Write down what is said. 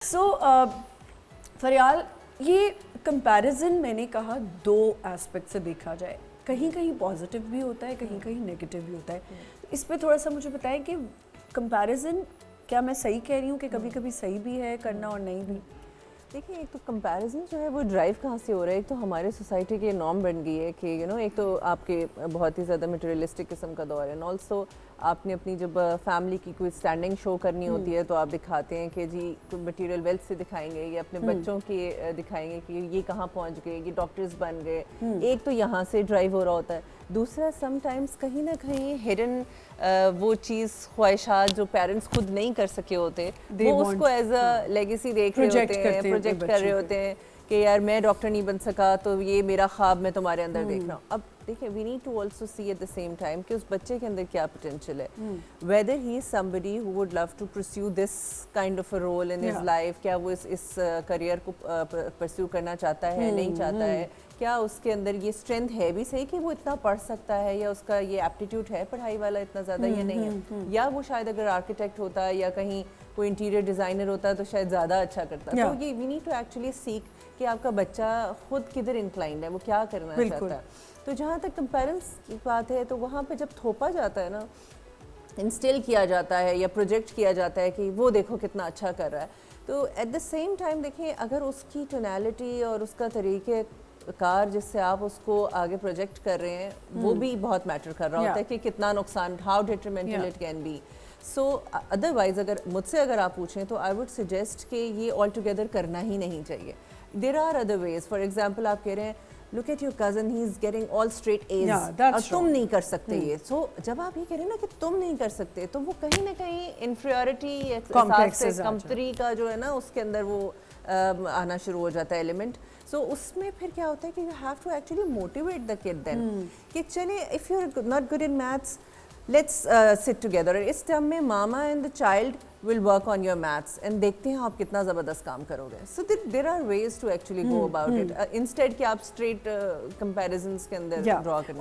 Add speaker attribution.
Speaker 1: سو فریال یہ کمپیریزن میں نے کہا دو ایسپیکٹ سے دیکھا جائے, کہیں کہیں پازیٹیو بھی ہوتا ہے, کہیں کہیں نیگیٹیو بھی ہوتا ہے. اس پہ تھوڑا سا مجھے بتائیں کہ کمپیریزن کیا میں صحیح کہہ رہی ہوں کہ کبھی کبھی صحیح بھی ہے کرنا اور نہیں بھی؟
Speaker 2: دیکھیں ایک تو کمپیریزن جو ہے وہ ڈرائیو کہاں سے ہو رہا ہے, ایک تو ہمارے سوسائٹی کی نارم بن گئی ہے کہ ایک تو آپ کے بہت ہی زیادہ مٹیریلسٹک قسم کا دور ہے, اینڈ آلسو آپ نے اپنی جب فیملی کی کوئی اسٹینڈنگ شو کرنی ہوتی ہے تو آپ دکھاتے ہیں کہ جی مٹیریل ویلتھ سے دکھائیں گے یا اپنے بچوں کے دکھائیں گے کہ یہ کہاں پہنچ گئے, یہ ڈاکٹرز بن گئے. ایک تو یہاں سے ڈرائیو ہو رہا ہوتا ہے. دوسرا سم ٹائمز کہیں نہ کہیں ہڈن وہ چیز خواہشات جو پیرنٹس خود نہیں کر سکے ہوتے وہ اس کو ایز اے لیگیسی دیکھ رہے ہوتے ہیں, پروجیکٹ کر رہے ہوتے ہیں کہ یار میں ڈاکٹر نہیں بن سکا تو یہ میرا خواب میں تمہارے اندر دیکھ رہا ہوں. اب دیکھیں we need to also see at the same time کہ اس بچے کے اندر کیا پوٹینشیل ہے, whether he is somebody who would love to pursue this kind of a role in his life, کیا وہ اس کریئر کو پرسیو کرنا چاہتا ہے نہیں چاہتا ہے, کیا اس کے اندر یہ اسٹرینتھ ہے بھی صحیح کہ وہ اتنا پڑھ سکتا ہے, یا اس کا یہ ایپٹیٹیوڈ ہے پڑھائی والا اتنا زیادہ یا نہیں ہے, یا وہ شاید اگر آرکیٹیکٹ ہوتا ہے یا کہیں کوئی انٹیریئر ڈیزائنر ہوتا ہے تو شاید زیادہ اچھا کرتا ہے. تو یہ وی نیڈ ٹو ایکچولی سیک کہ آپ کا بچہ خود کدھر انکلائنڈ ہے, وہ کیا کرنا چاہتا ہے. تو جہاں تک کمپیرنس کی بات ہے تو وہاں پہ جب تھوپا جاتا ہے نا, انسٹل کیا جاتا ہے یا پروجیکٹ کیا جاتا ہے کہ وہ دیکھو کتنا اچھا کر رہا ہے, تو ایٹ دا سیم ٹائم دیکھیں اگر اس کی ٹونیلٹی اور اس کا طریقہ کار جس سے آپ اس کو آگے پروجیکٹ کر رہے ہیں وہ بھی بہت میٹر کر رہا ہوتا ہے کہ کتنا نقصان, how detrimental it can be. So otherwise اگر مجھ سے اگر آپ پوچھیں تو آئی وڈ سجیسٹ کہ یہ آل ٹوگیدر کرنا ہی نہیں چاہیے. There are other ways. For example آپ کہہ رہے ہیں look at your cousin, he is getting all straight A's, اور تم نہیں کر سکتے یہ. سو جب آپ یہ کہہ رہے ہیں نا کہ تم نہیں کر سکتے تو وہ کہیں نہ کہیں انفیریورٹی کمتری کا جو ہے نا اس کے اندر وہ آنا شروع ہو جاتا ہے ایلیمنٹ. سو اس میں پھر کیا ہوتا ہے کہ you have to actually motivate the kid then کہ چلے if you are not good in maths let's sit together. اس ٹرم میں mama and the child will work on your maths and دیکھتے ہیں آپ کتنا زبردست کام کرو گے. So there are ways to actually go about it instead کہ آپ straight comparisons کے اندر draw کرنا.